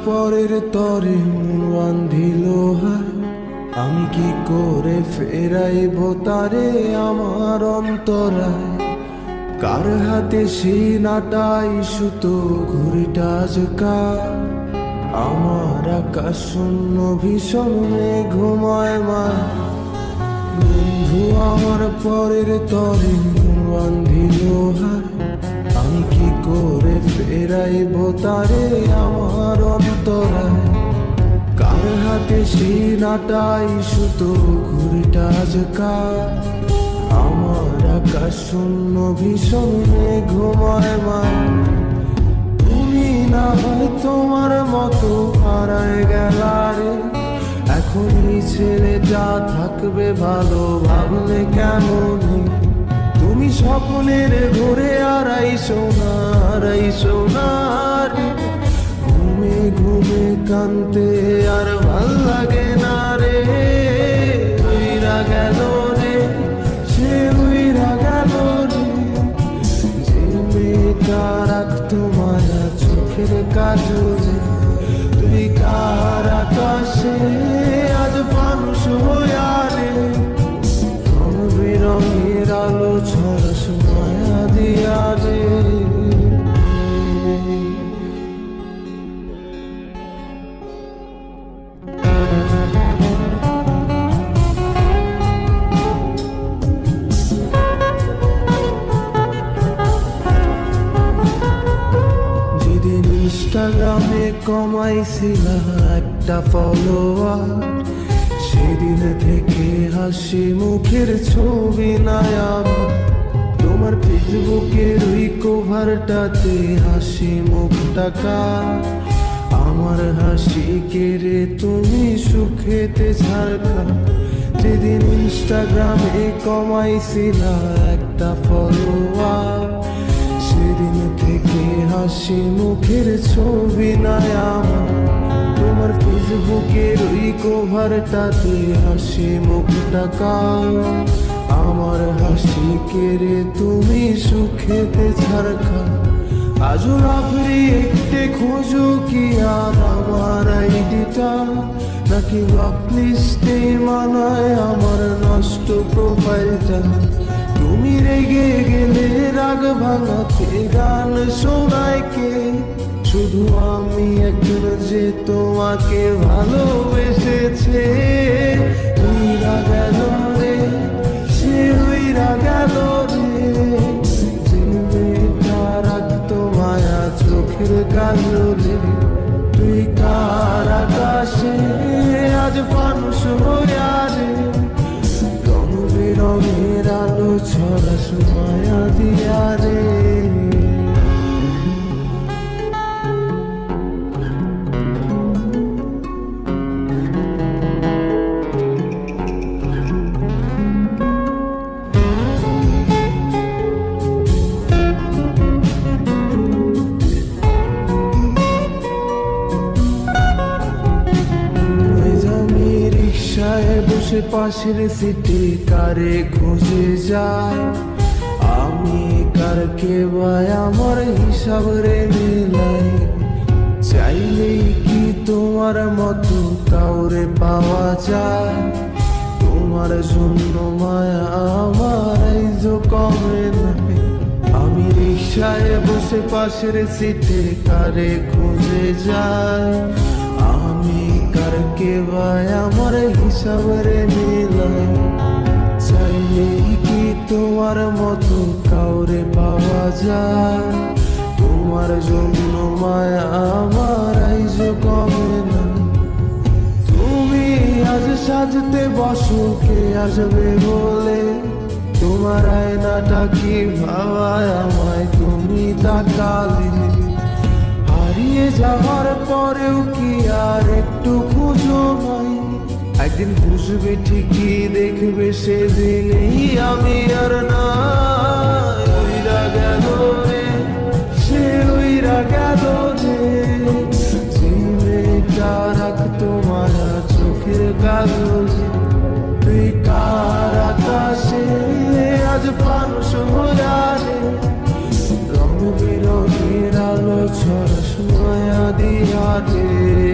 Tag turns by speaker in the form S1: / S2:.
S1: পরের তরে মন বান্ধিল হায়, আমি কি করে ফেরাইব তারে আমার অন্তরায়। কার হাতে সেই নাটাই সুতো ঘুরিটা আজকা, আমার আকাশ শূন্য ভীষণ ঘুমায় মা। বন্ধু আমার পরের তরে মন বান্ধিল হায়, আমি কি করে ফেরাইব তারে আমার অন্তরায়। কার হাতে সেই নাটাই সুতো ঘুরিটা আজকা, আমার আকাশ শূন্য ভীষণ ঘুমায় মা। তুমি না হয় তোমার মতো হারায় গেলারে, এখন এই ছেলেটা থাকবে ভালো ভাবলে কেমন। তুমি স্বপ্নের ঘুরে আড়াইশো না রে, ঘুমে ঘুমে কানতে আর ভাল লাগে না রে। উইরা গেল রে, সে উইরা গেল রে, যে মেয়েটা রাখতো মায়া চোখের কাজলে। তুই কার আকাশে আজ মানুষ হইয়া রে, রং বেরঙের আলো ছড়াস মায়া দিয়া রে। যেদিন ইনস্টাগ্রামে কমাইছিলা একটা ফলোয়ার, সেদিন থেকে হাসি মুখের ছবি নাই আমার। তোমার ফেসবুকের ওই কভারটাতে হাসি মুখটা কার, আমার হাসি কেড়ে তুমি সুখেতে ঝাড়খা। যেদিন ইনস্টাগ্রামে কমাইছিলা একটা ফলোয়ার, সেদিন থেকে হাসি মুখের ছবি নাই আমার। তোমার ফেসবুকের ওই কভারটাতে হাসি মুখটা কার, আমার হাসি কেড়ে তুমি সুখেতে ঝাড়খা। আজও রাত্রি একটে খোঁজো কি আর আমার আইডিটা, নাকি ব্লক লিস্টে মানায় আমার নষ্ট প্রোফাইলটা। তুমি রেগে গেলে রাগ ভাঙাতে গান শোনায় কে, শুধু আমি একজন যে তোমাকে ভালোবেসেছে। উইরা গেল রে, সে উইরা গেল রে, যে মেয়েটা রাখতো মায়া চোখের কাজলে। তুই কার আকাশে আজ মানুষ হইয়া রে, রং বেরঙের আলো ছড়াস মায়া দিয়া রে। বসে পাশের সিটে কারে খুঁজে যায়, আমি কারকে ভাই আমার হিসাব রে মেলাই। চাইলেই কি তোমার মতো কাউরে পাওয়া যায়, তোমার জন্য মায়া আমার আইজো কমে নাই। আমি রিক্সায় বসে পাশের সিটে কারে খুঁজে যায়, আমি কারকে ভাই আমার হিসাব রে মিলাই। চাইলেই কি তোমার মতো কাউরে পাওয়া যায়, তোমার জন্য মায়া আমার আইজো কমে না। তুমি আজ সাজতে বসো কে আসবে বলে, তোমার আয়নাটা কি ভাবায় আমায় তুমি তাকালে। হারিয়ে যাওয়ার পরেও কি আর একটু খুঁজো নাই, একদিন বুঝবে ঠিকই দেখবে সেদিনই আমি আর নাই। উইরা গেল রে, সে উইরা গেল রে, যে মেয়েটা রাখতো মায়া চোখের কাগজে। তুই কার আকাশে আজ মানুষ হইয়া রে, রং বেরঙের আলো ছড়াস মায়া দিয়া থাকে